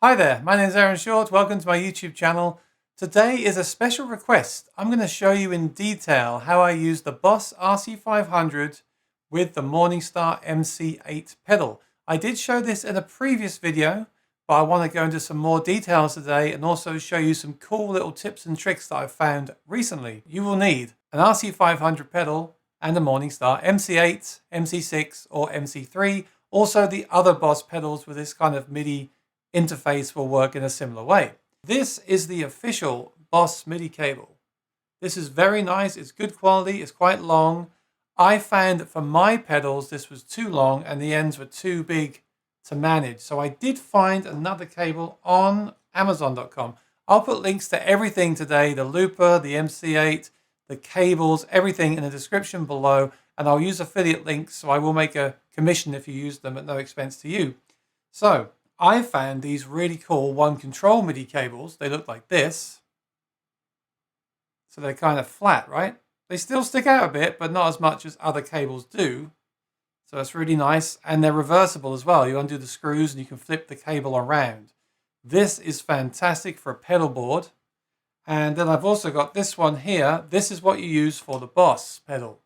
Hi there, my name is Aaron Short. Welcome to my YouTube channel. Today is a special request. I'm going to show you in detail how I use the Boss RC-500 with the Morningstar MC-8 pedal. I did show this in a previous video, but I want to go into some more details today and also show you some cool little tips and tricks that I've found recently. You will need an RC-500 pedal and a Morningstar MC-8, MC-6 or MC-3. Also the other Boss pedals with this kind of MIDI interface will work in a similar way. This is the official Boss MIDI cable. This is very nice, it's good quality, it's quite long. I found that for my pedals this was too long and the ends were too big to manage. So I did find another cable on Amazon.com. I'll put links to everything today, the looper, the MC-8, the cables, everything in the description below, and I'll use affiliate links, so I will make a commission if you use them at no expense to you. So I found these really cool one control MIDI cables. They look like this. So they're kind of flat, right? They still stick out a bit, but not as much as other cables do. So that's really nice. And they're reversible as well. You undo the screws and you can flip the cable around. This is fantastic for a pedal board. And then I've also got this one here. This is what you use for the Boss pedal.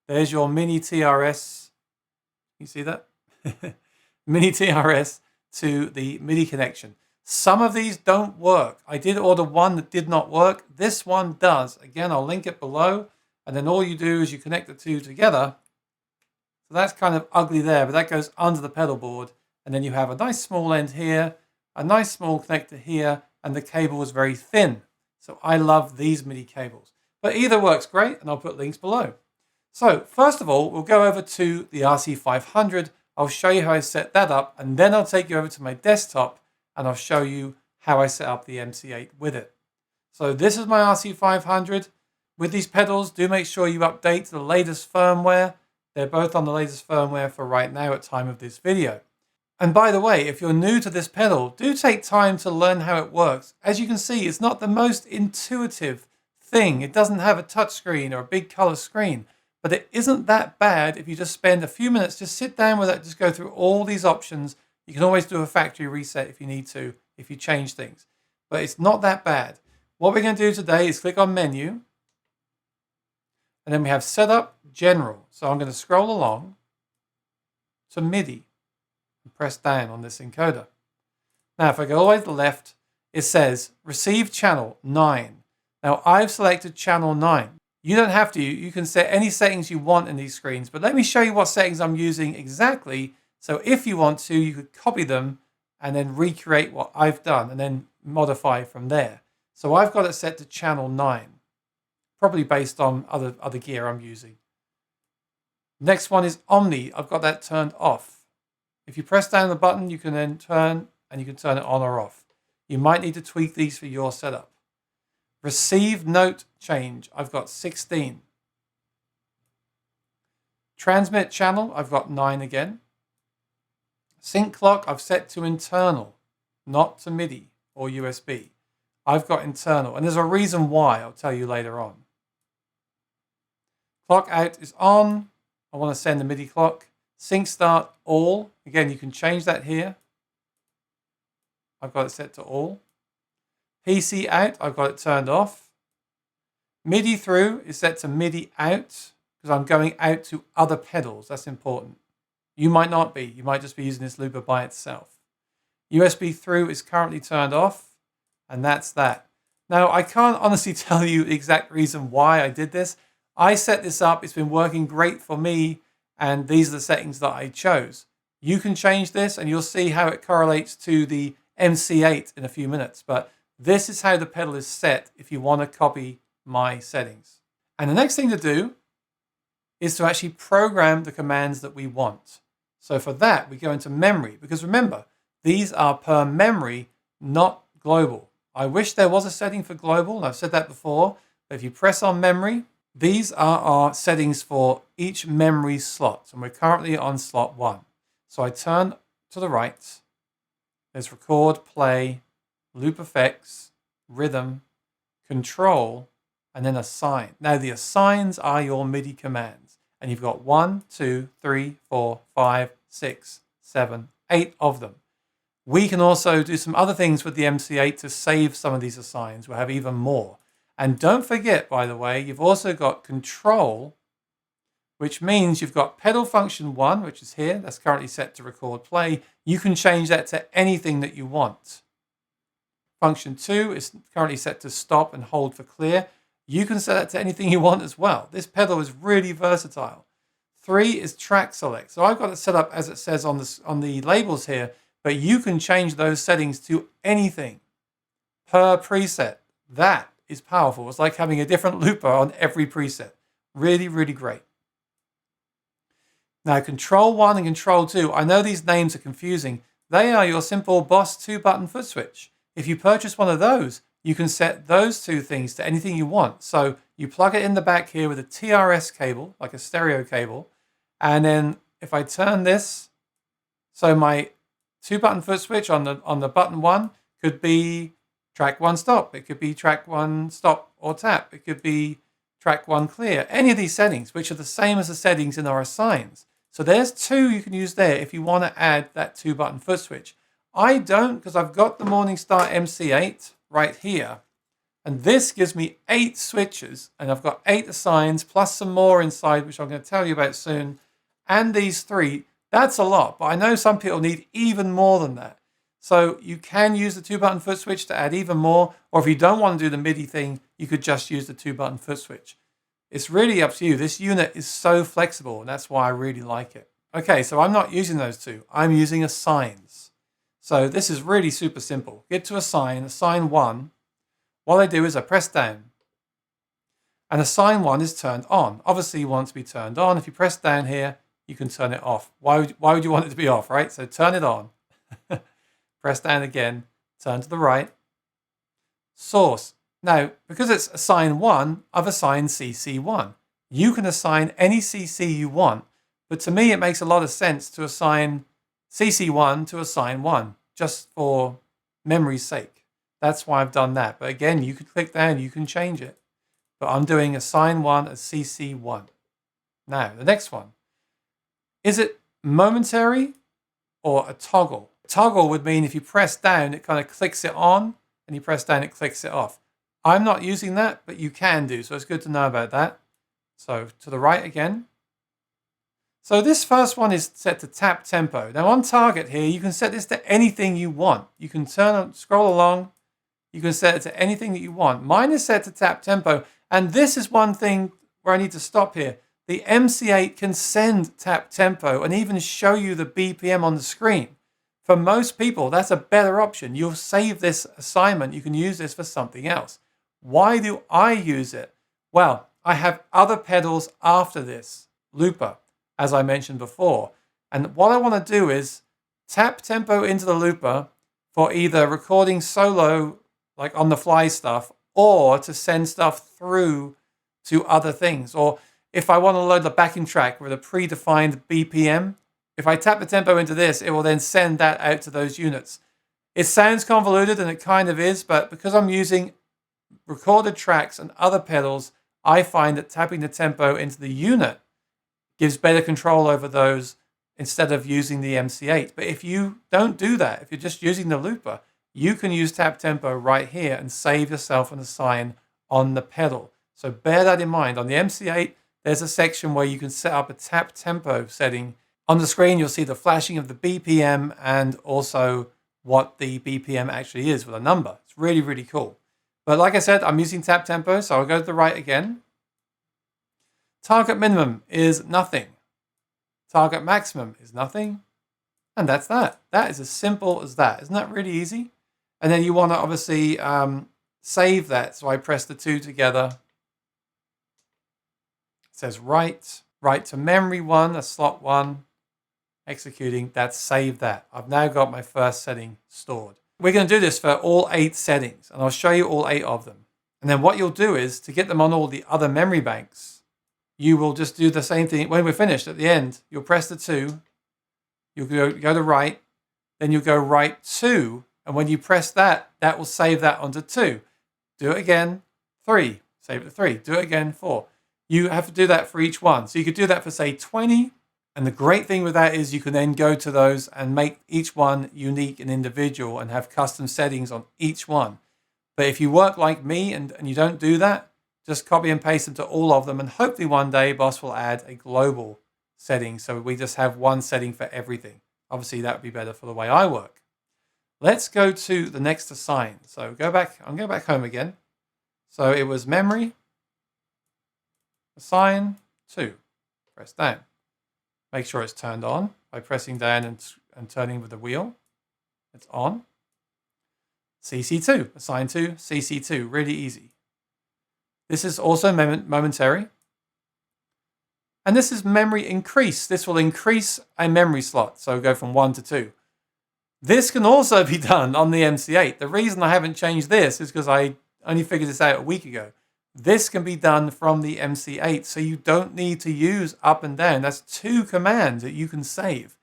There's your mini TRS. You see that? Mini TRS to the MIDI connection. Some of these don't work. I did order one that did not work. This one does. Again, I'll link it below. And then all you do is you connect the two together. So that's kind of ugly there, but that goes under the pedal board. And then you have a nice small end here, a nice small connector here, and the cable is very thin. So I love these MIDI cables. But either works great, and I'll put links below. So first of all, we'll go over to the RC-500. I'll show you how I set that up, and then I'll take you over to my desktop and I'll show you how I set up the MC-8 with it. So this is my RC-500. With these pedals, do make sure you update to the latest firmware. They're both on the latest firmware for right now at time of this video. And by the way, if you're new to this pedal, do take time to learn how it works. As you can see, it's not the most intuitive thing. It doesn't have a touch screen or a big color screen. But it isn't that bad if you just spend a few minutes, just sit down with it, just go through all these options. You can always do a factory reset if you need to, if you change things. But it's not that bad. What we're going to do today is click on Menu. And then we have Setup, General. So I'm going to scroll along to MIDI and press down on this encoder. Now, if I go all the way to the left, it says Receive Channel 9. Now, I've selected Channel 9. You don't have to. You can set any settings you want in these screens, but let me show you what settings I'm using exactly. So if you want to, you could copy them and then recreate what I've done and then modify from there. So I've got it set to channel 9, probably based on other gear I'm using. Next one is Omni. I've got that turned off. If you press down the button, you can then turn and you can turn it on or off. You might need to tweak these for your setup. Receive note change, I've got 16. Transmit channel, I've got 9 again. Sync clock, I've set to internal, not to MIDI or USB. I've got internal, and there's a reason why, I'll tell you later on. Clock out is on. I want to send the MIDI clock. Sync start, all. Again, you can change that here. I've got it set to all. PC out, I've got it turned off. MIDI through is set to MIDI out because I'm going out to other pedals. That's important. You might not be. You might just be using this looper by itself. USB through is currently turned off, and that's that. Now, I can't honestly tell you the exact reason why I did this. I set this up. It's been working great for me, and these are the settings that I chose. You can change this, and you'll see how it correlates to the MC-8 in a few minutes, but this is how the pedal is set if you want to copy my settings. And the next thing to do is to actually program the commands that we want. So for that, we go into memory, because remember, these are per memory, not global. I wish there was a setting for global, and I've said that before, but if you press on memory, these are our settings for each memory slot, and we're currently on slot 1. So I turn to the right, there's record, play, loop effects, rhythm, control, and then assign. Now the assigns are your MIDI commands, and you've got 1, 2, 3, 4, 5, 6, 7, 8 of them. We can also do some other things with the MC-8 to save some of these assigns. We'll have even more. And don't forget, by the way, you've also got control, which means you've got pedal function 1, which is here. That's currently set to record play. You can change that to anything that you want. Function 2 is currently set to stop and hold for clear. You can set that to anything you want as well. This pedal is really versatile. 3 is track select. So I've got it set up as it says on the labels here, but you can change those settings to anything per preset. That is powerful. It's like having a different looper on every preset. Really, really great. Now, control 1 and control 2, I know these names are confusing. They are your simple Boss 2-button foot switch. If you purchase one of those, you can set those two things to anything you want. So you plug it in the back here with a TRS cable, like a stereo cable. And then if I turn this, so my 2-button foot switch on the button 1 could be track 1 stop. It could be track 1 stop or tap. It could be track 1 clear. Any of these settings, which are the same as the settings in our assigns. So there's 2 you can use there if you want to add that 2-button foot switch. I don't, because I've got the Morningstar MC-8 right here. And this gives me 8 switches, and I've got 8 assigns plus some more inside, which I'm going to tell you about soon. And these 3, that's a lot, but I know some people need even more than that. So you can use the 2-button foot switch to add even more, or if you don't want to do the MIDI thing, you could just use the 2-button foot switch. It's really up to you. This unit is so flexible, and that's why I really like it. Okay, so I'm not using those 2. I'm using assigns. So this is really super simple. Get to assign 1. What I do is I press down, and assign 1 is turned on. Obviously, you want it to be turned on. If you press down here, you can turn it off. Why would you want it to be off, right? So turn it on. Press down again, turn to the right. Source. Now, because it's assign 1, I've assigned CC1. You can assign any CC you want, but to me, it makes a lot of sense to assign CC1 to assign 1, just for memory's sake. That's why I've done that. But again, you can click down, you can change it. But I'm doing assign 1 as CC1. Now, the next one. Is it momentary or a toggle? Toggle would mean if you press down, it kind of clicks it on, and you press down, it clicks it off. I'm not using that, but you can do, so it's good to know about that. So to the right again. So this first one is set to tap tempo. Now on target here, you can set this to anything you want. You can scroll along, you can set it to anything that you want. Mine is set to tap tempo, and this is one thing where I need to stop here. The MC-8 can send tap tempo and even show you the BPM on the screen. For most people, that's a better option. You'll save this assignment. You can use this for something else. Why do I use it? Well, I have other pedals after this looper, as I mentioned before. And what I want to do is tap tempo into the looper for either recording solo, like on the fly stuff, or to send stuff through to other things. Or if I want to load the backing track with a predefined BPM, if I tap the tempo into this, it will then send that out to those units. It sounds convoluted, and it kind of is, but because I'm using recorded tracks and other pedals, I find that tapping the tempo into the unit gives better control over those instead of using the MC-8. But if you don't do that, if you're just using the looper, you can use tap tempo right here and save yourself an assign on the pedal. So bear that in mind. On the MC-8, there's a section where you can set up a tap tempo setting. On the screen, you'll see the flashing of the BPM and also what the BPM actually is with a number. It's really, really cool. But like I said, I'm using tap tempo, so I'll go to the right again. Target minimum is nothing. Target maximum is nothing. And that's that. That is as simple as that. Isn't that really easy? And then you want to obviously save that. So I press the 2 together. It says write to memory 1, a slot 1. Executing, that's saved that. I've now got my first setting stored. We're going to do this for all 8 settings, and I'll show you all 8 of them. And then what you'll do is, to get them on all the other memory banks, you will just do the same thing. When we're finished at the end, you'll press the 2, you'll go to write, then you'll go write 2, and when you press that, that will save that onto 2. Do it again, 3, save it to 3, do it again, 4. You have to do that for each one. So you could do that for, say, 20, And the great thing with that is you can then go to those and make each one unique and individual and have custom settings on each one. But if you work like me and you don't do that, just copy and paste them to all of them. And hopefully one day Boss will add a global setting. So we just have one setting for everything. Obviously that would be better for the way I work. Let's go to the next assign. So go back, I'm going back home again. So it was memory, assign 2, press down. Make sure it's turned on by pressing down and turning with the wheel. It's on. CC2, assign to CC2, really easy. This is also momentary. And this is memory increase. This will increase a memory slot, so go from 1 to 2. This can also be done on the MC-8. The reason I haven't changed this is because I only figured this out a week ago. This can be done from the MC-8, so you don't need to use up and down. That's 2 commands that you can save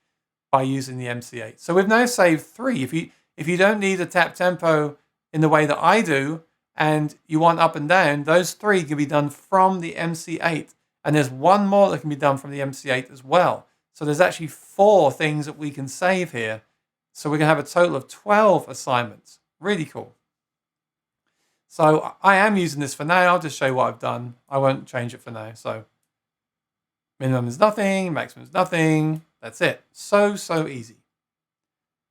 by using the MC-8. So we've now saved 3. If you don't need a tap tempo in the way that I do, and you want up and down, those 3 can be done from the MC-8. And there's one more that can be done from the MC-8 as well. So there's actually 4 things that we can save here. So we're going to have a total of 12 assignments. Really cool. So I am using this for now. I'll just show you what I've done. I won't change it for now. So minimum is nothing, maximum is nothing. That's it. So easy.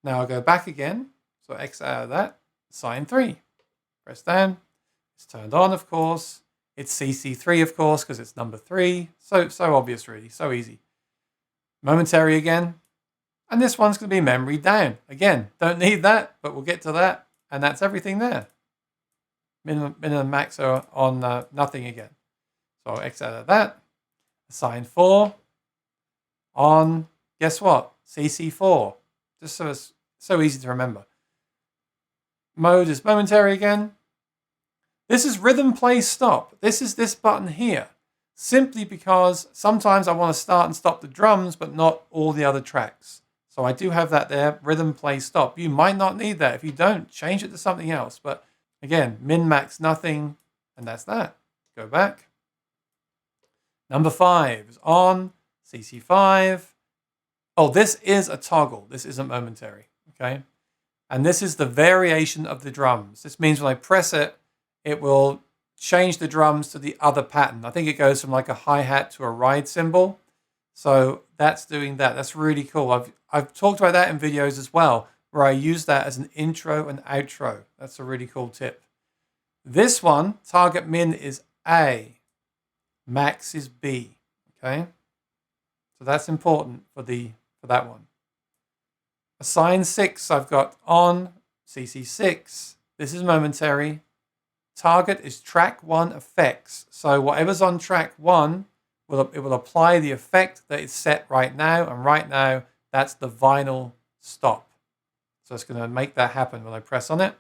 Now I'll go back again. So X out of that, assign 3. Press down. It's turned on, of course. It's CC3, of course, because it's number 3. So obvious, really. So easy. Momentary again. And this one's going to be memory down. Again, don't need that, but we'll get to that. And that's everything there. Minimum, max are on nothing again. So I'll X out of that. Assign 4. On, guess what? CC4. Just so it's so easy to remember. Mode is momentary again. This is rhythm play stop. This is this button here. Simply because sometimes I want to start and stop the drums, but not all the other tracks. So I do have that there, rhythm play stop. You might not need that. If you don't, change it to something else. But again, min, max, nothing, and that's that. Go back. Number 5 is on, CC5. Oh, this is a toggle. This isn't momentary, okay? And this is the variation of the drums. This means when I press it, it will change the drums to the other pattern. I think it goes from like a hi-hat to a ride cymbal. So that's doing that. That's really cool. I've talked about that in videos as well, where I use that as an intro and outro. That's a really cool tip. This one, target min is A, max is B, okay? So that's important for that one. Assign 6, I've got on, CC6. This is momentary. Target is track 1 effects. So whatever's on track 1, it will apply the effect that is set right now. And right now, that's the vinyl stop. So it's going to make that happen when I press on it.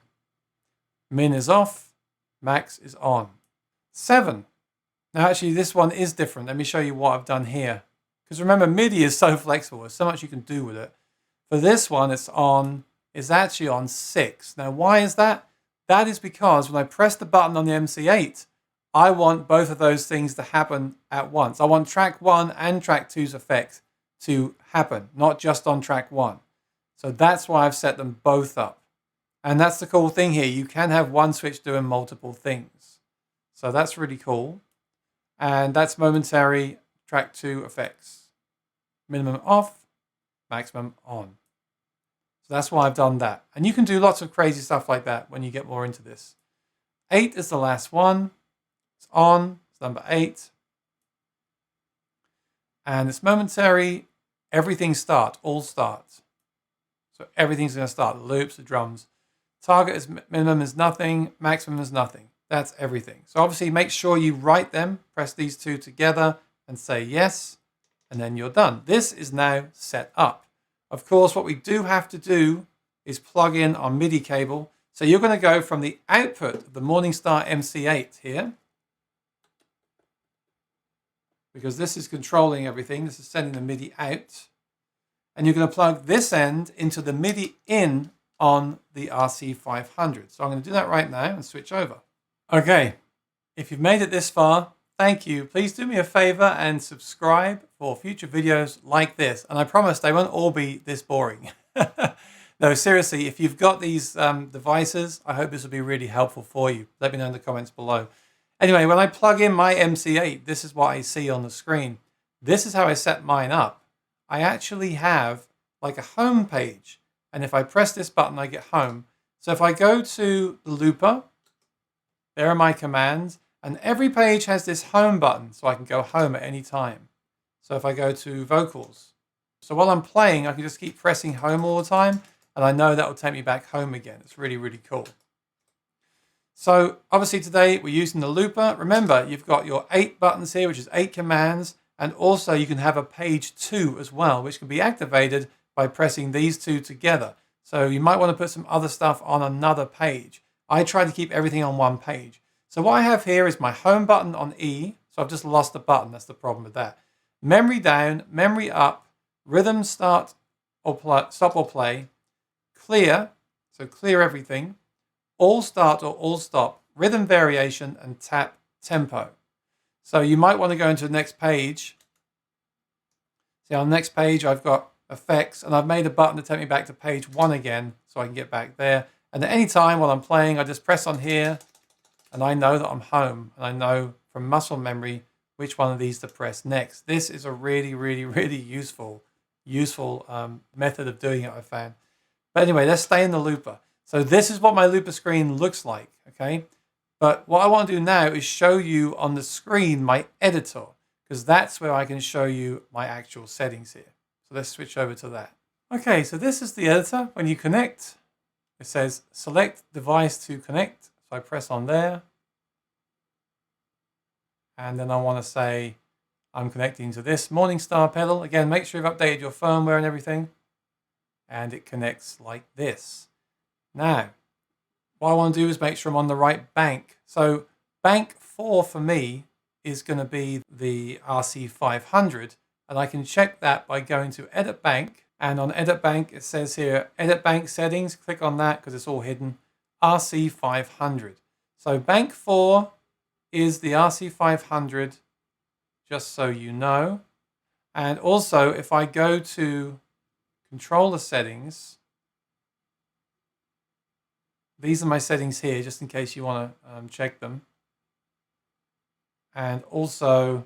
Min is off. Max is on. 7. Now actually this one is different. Let me show you what I've done here. Because remember, MIDI is so flexible. There's so much you can do with it. For this one, it's actually on 6. Now why is that? That is because when I press the button on the MC-8, I want both of those things to happen at once. I want track 1 and track 2's effect to happen, not just on track 1. So that's why I've set them both up. And that's the cool thing here. You can have one switch doing multiple things. So that's really cool. And that's momentary track 2 effects. Minimum off, maximum on. So that's why I've done that. And you can do lots of crazy stuff like that when you get more into this. 8 is the last one. It's on. It's number 8. And it's momentary. Everything starts. All starts. So everything's going to start. The loops, the drums. Target is minimum is nothing. Maximum is nothing. That's everything. So obviously make sure you write them. Press these 2 together and say yes. And then you're done. This is now set up. Of course, what we do have to do is plug in our MIDI cable. So you're going to go from the output of the Morningstar MC-8 here, because this is controlling everything. This is sending the MIDI out. And you're going to plug this end into the MIDI in on the RC-500. So I'm going to do that right now and switch over. Okay, if you've made it this far, thank you. Please do me a favor and subscribe for future videos like this. And I promise they won't all be this boring. No, seriously, if you've got these devices, I hope this will be really helpful for you. Let me know in the comments below. Anyway, when I plug in my MC-8, this is what I see on the screen. This is how I set mine up. I actually have like a home page. And if I press this button, I get home. So if I go to the looper, there are my commands. And every page has this home button, so I can go home at any time. So if I go to vocals, so while I'm playing, I can just keep pressing home all the time. And I know that will take me back home again. It's really, really cool. So obviously today we're using the looper. Remember, you've got your 8 buttons here, which is 8 commands. And also you can have a page 2 as well, which can be activated by pressing these 2 together. So you might want to put some other stuff on another page. I try to keep everything on one page. So what I have here is my home button on E. So I've just lost the button. That's the problem with that. Memory down, memory up, rhythm start or stop or play, clear, so clear everything, all start or all stop, rhythm variation, and tap tempo. So you might want to go into the next page. See, on the next page, I've got effects, and I've made a button to take me back to page 1 again, so I can get back there. And at any time while I'm playing, I just press on here, and I know that I'm home, and I know from muscle memory which one of these to press next. This is a really, really, really useful method of doing it, I found. But anyway, let's stay in the looper. So this is what my looper screen looks like, okay? But what I want to do now is show you on the screen my editor, because that's where I can show you my actual settings here. So let's switch over to that. Okay, so this is the editor. When you connect, it says select device to connect. So I press on there. And then I want to say I'm connecting to this Morningstar pedal. Again, make sure you've updated your firmware and everything. And it connects like this. Now, what I want to do is make sure I'm on the right bank. So bank 4 for me is going to be the RC-500. And I can check that by going to Edit Bank. And on Edit Bank, it says here, Edit Bank Settings. Click on that because it's all hidden. RC-500. So bank 4 is the RC-500, just so you know. And also, if I go to controller settings, these are my settings here, just in case you want to check them. And also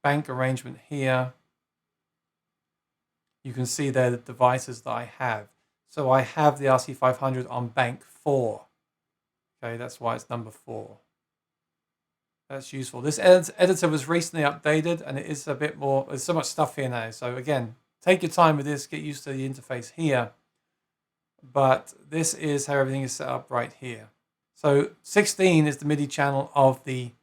bank arrangement here. You can see there the devices that I have. So I have the RC-500 on bank 4. Okay, that's why it's number 4. That's useful. This editor was recently updated and it is a bit more, there's so much stuff here now. So again, take your time with this, get used to the interface here. But this is how everything is set up right here. So 16 is the MIDI channel of the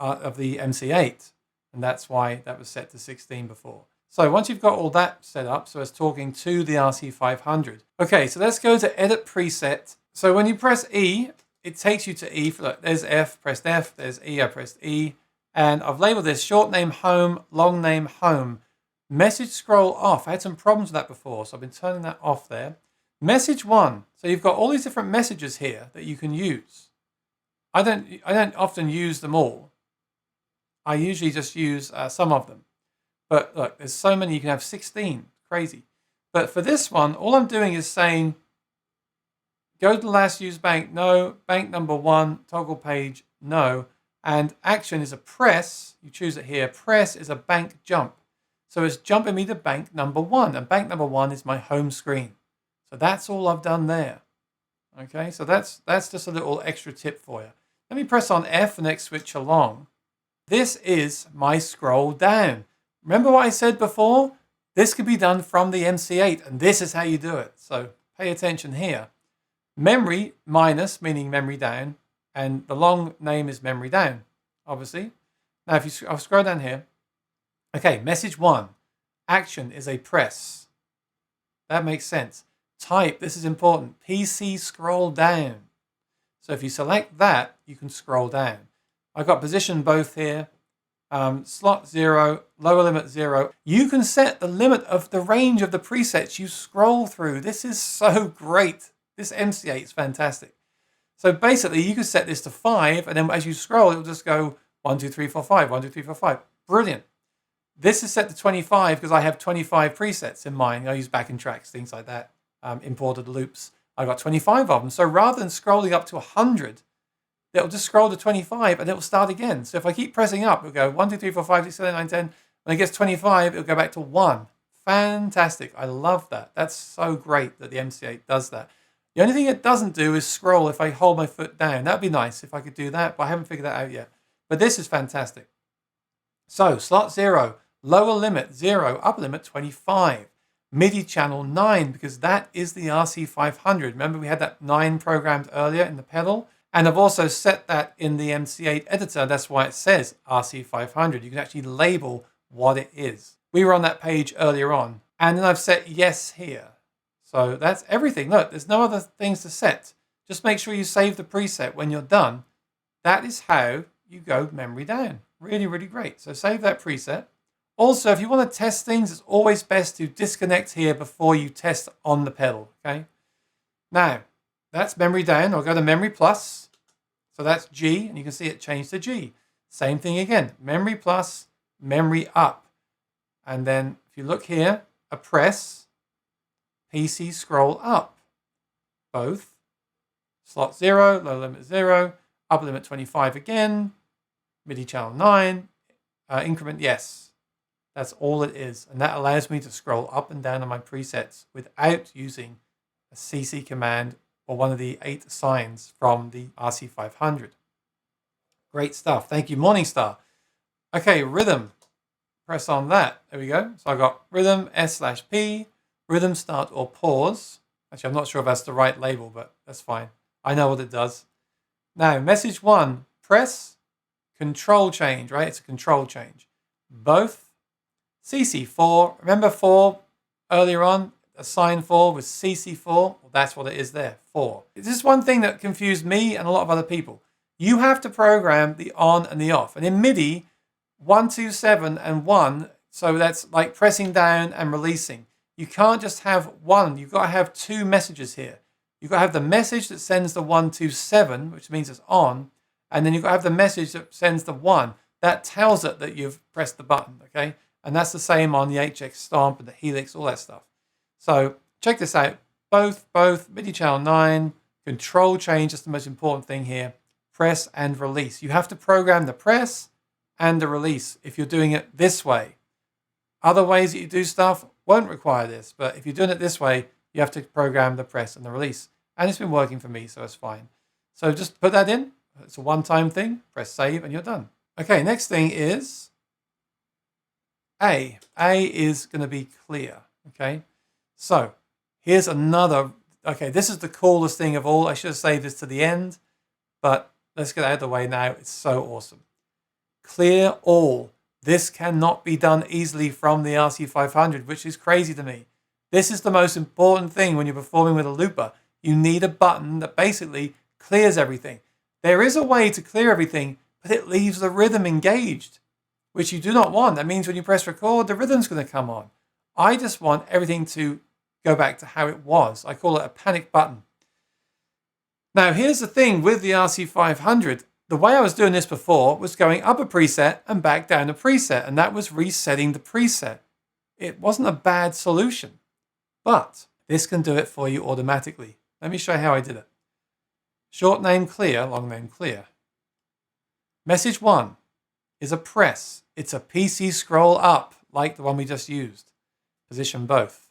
MC-8. And that's why that was set to 16 before. So once you've got all that set up, so it's talking to the RC-500. Okay, so let's go to Edit Preset. So when you press E, it takes you to E. Look, there's F, pressed F, there's E, I pressed E. And I've labeled this short name home, long name home. Message scroll off. I had some problems with that before, so I've been turning that off there. Message 1. So you've got all these different messages here that you can use. I don't often use them all. I usually just use some of them. But look, there's so many, you can have 16. Crazy. But for this one, all I'm doing is saying, go to the last used bank, no. Bank number 1, toggle page, no. And action is a press. You choose it here. Press is a bank jump. So it's jumping me to bank number 1. And bank number 1 is my home screen. So that's all I've done there. Okay, so that's just a little extra tip for you. Let me press on F and next switch along. This is my scroll down. Remember what I said before? This could be done from the MC-8, and this is how you do it. So pay attention here. Memory minus, meaning memory down, and the long name is memory down, obviously. Now, if I'll scroll down here. Okay, message 1. Action is a press. That makes sense. Type, this is important. PC scroll down. So if you select that, you can scroll down. I've got position both here. Slot 0, lower limit 0. You can set the limit of the range of the presets you scroll through. This is so great. This MC-8 is fantastic. So basically you can set this to 5, and then as you scroll, it'll just go 1, 2, 3, 4, 5, 1, 2, 3, 4, 5. Brilliant. This is set to 25 because I have 25 presets in mine. I use backing tracks, things like that, imported loops. I've got 25 of them. So rather than scrolling up to 100, it'll just scroll to 25 and it'll start again. So if I keep pressing up, it'll go 1, 2, 3, 4, 5, 6, 7, 8, 9, 10. When it gets 25, it'll go back to 1. Fantastic. I love that. That's so great that the MC-8 does that. The only thing it doesn't do is scroll if I hold my foot down. That'd be nice if I could do that, but I haven't figured that out yet. But this is fantastic. So slot 0, lower limit 0, upper limit 25. MIDI channel 9, because that is the RC-500. Remember we had that 9 programmed earlier in the pedal? And I've also set that in the MC-8 editor. That's why it says RC-500. You can actually label what it is. We were on that page earlier on. And then I've set yes here. So that's everything. Look, there's no other things to set. Just make sure you save the preset when you're done. That is how you go memory down. Really, really great. So save that preset. Also, if you want to test things, it's always best to disconnect here before you test on the pedal, okay? Now, that's memory down. I'll go to memory plus. So that's G, and you can see it changed to G. Same thing again, memory plus, memory up. And then if you look here, a press, PC scroll up. Both. Slot 0, low limit 0, upper limit 25 again, MIDI channel 9, increment yes. That's all it is. And that allows me to scroll up and down on my presets without using a CC command or one of the 8 signs from the RC-500. Great stuff. Thank you, Morningstar. Okay, rhythm. Press on that. There we go. So I've got rhythm S/P, rhythm start or pause. Actually, I'm not sure if that's the right label, but that's fine. I know what it does. Now, message 1, press, control change, right? It's a control change. Both. CC4, remember 4 earlier on? A sign 4 was CC4. Well, that's what it is there, 4. This is one thing that confused me and a lot of other people. You have to program the on and the off. And in MIDI, 1, 2, 7 and 1, so that's like pressing down and releasing. You can't just have one. You've got to have 2 messages here. You've got to have the message that sends the 1, 2, 7, which means it's on. And then you've got to have the message that sends the 1. That tells it that you've pressed the button, okay? And that's the same on the HX Stomp and the Helix, all that stuff. So check this out. Both, MIDI channel 9, control change is the most important thing here. Press and release. You have to program the press and the release if you're doing it this way. Other ways that you do stuff won't require this, but if you're doing it this way, you have to program the press and the release. And it's been working for me, so it's fine. So just put that in. It's a one-time thing. Press save and you're done. Okay, next thing is A. A is going to be clear, okay? So here's another, okay, this is the coolest thing of all. I should have saved this to the end, but let's get out of the way now. It's so awesome. Clear all. This cannot be done easily from the RC-500, which is crazy to me. This is the most important thing when you're performing with a looper. You need a button that basically clears everything. There is a way to clear everything, but it leaves the rhythm engaged, which you do not want. That means when you press record, the rhythm's going to come on. I just want everything to go back to how it was. I call it a panic button. Now, here's the thing with the RC-500. The way I was doing this before was going up a preset and back down a preset, and that was resetting the preset. It wasn't a bad solution, but this can do it for you automatically. Let me show you how I did it. Short name clear, long name clear. Message 1 is a press. It's a PC scroll up, like the one we just used. Position both.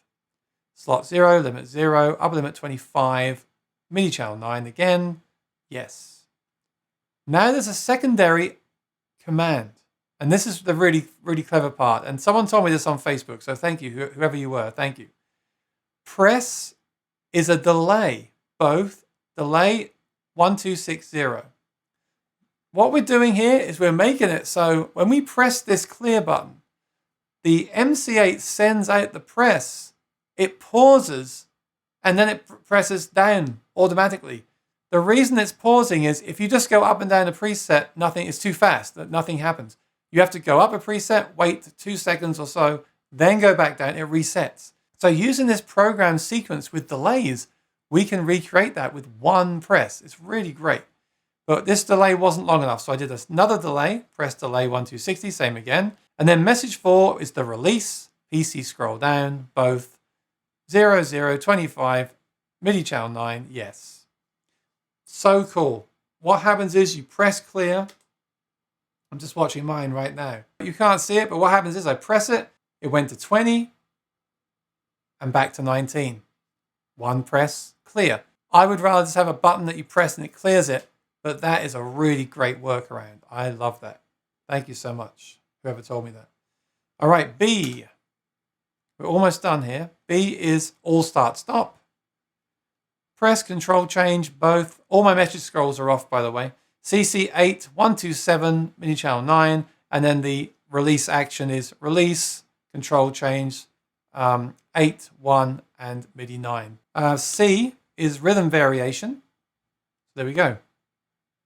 Slot 0, limit 0, upper limit 25, MIDI channel 9 again, yes. Now there's a secondary command. And this is the really, really clever part. And someone told me this on Facebook, so thank you, whoever you were, thank you. Press is a delay, both delay 1260. What we're doing here is we're making it so when we press this clear button, the MC-8 sends out the press, it pauses, and then it presses down automatically. The reason it's pausing is if you just go up and down a preset, nothing is too fast, nothing happens. You have to go up a preset, wait 2 seconds or so, then go back down, it resets. So using this program sequence with delays, we can recreate that with one press. It's really great. But this delay wasn't long enough, so I did another delay, press delay 1260, same again. And then message 4 is the release, PC scroll down, both 0025, MIDI channel 9, yes. So cool. What happens is you press clear. I'm just watching mine right now. You can't see it, but what happens is I press it, it went to 20, and back to 19. One press, clear. I would rather just have a button that you press and it clears it, but that is a really great workaround. I love that. Thank you so much, whoever told me that. All right, B. We're almost done here. B is all start stop. Press control change both. All my message scrolls are off, by the way. CC-8, 127, MIDI channel 9, and then the release action is release, control change, 8, 1, and MIDI 9. C is rhythm variation. There we go.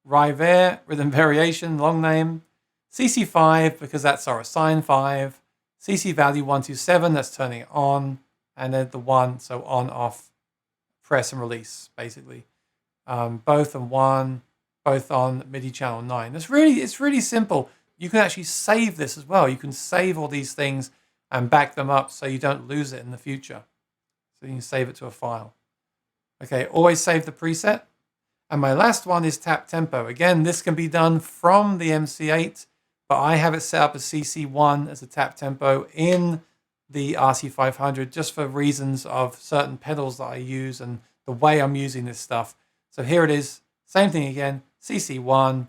River, rhythm variation, long name. CC5, because that's our assign 5. CC value 127, that's turning it on. And then the 1, so on, off, press and release, basically. Both on 1, both on MIDI channel 9. It's really simple. You can actually save this as well. You can save all these things and back them up so you don't lose it in the future. So you can save it to a file. Okay, always save the preset. And my last one is tap tempo. Again, this can be done from the MC-8, but I have it set up as CC1 as a tap tempo in the RC-500 just for reasons of certain pedals that I use and the way I'm using this stuff. So here it is, same thing again, CC1,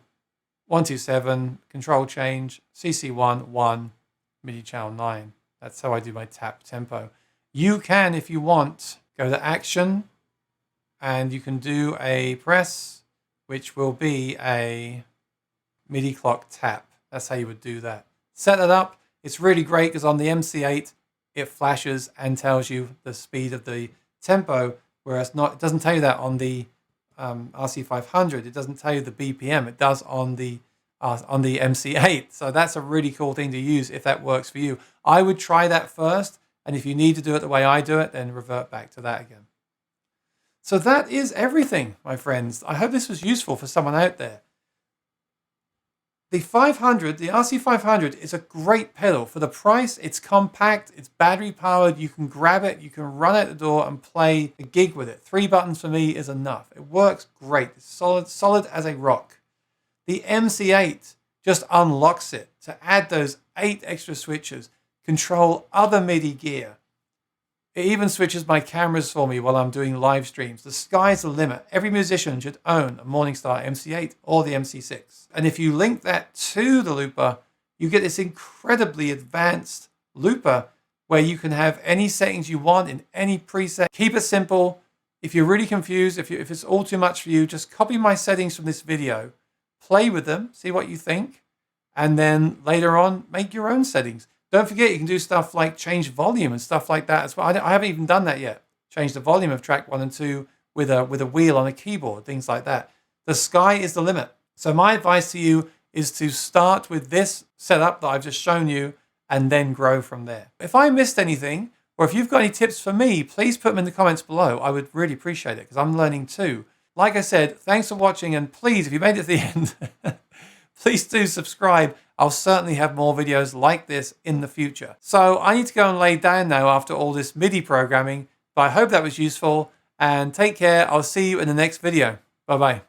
127, control change, CC1, 1, MIDI channel 9. That's how I do my tap tempo. You can, if you want, go to action, and you can do a press, which will be a MIDI clock tap. That's how you would do that. Set that up. It's really great because on the MC-8, it flashes and tells you the speed of the tempo, whereas it doesn't tell you that on the RC-500. It doesn't tell you the BPM. It does on the MC-8. So that's a really cool thing to use if that works for you. I would try that first, and if you need to do it the way I do it, then revert back to that again. So that is everything, my friends. I hope this was useful for someone out there. The 500, the RC-500 is a great pedal. For the price, it's compact, it's battery powered, you can grab it, you can run out the door and play a gig with it. 3 buttons for me is enough. It works great. It's solid as a rock. The MC-8 just unlocks it to add those 8 extra switches, control other MIDI gear. It even switches my cameras for me while I'm doing live streams. The sky's the limit. Every musician should own a Morningstar MC-8 or the MC-6. And if you link that to the looper, you get this incredibly advanced looper where you can have any settings you want in any preset. Keep it simple. If you're really confused, if it's all too much for you, just copy my settings from this video, play with them, see what you think, and then later on, make your own settings. Don't forget, you can do stuff like change volume and stuff like that as well. I haven't even done that yet. Change the volume of track 1 and 2 with a wheel on a keyboard, things like that. The sky is the limit. So my advice to you is to start with this setup that I've just shown you and then grow from there. If I missed anything, or if you've got any tips for me, please put them in the comments below. I would really appreciate it because I'm learning too. Like I said, thanks for watching, and please, if you made it to the end, please do subscribe. I'll certainly have more videos like this in the future. So I need to go and lay down now after all this MIDI programming, but I hope that was useful, and take care. I'll see you in the next video. Bye-bye.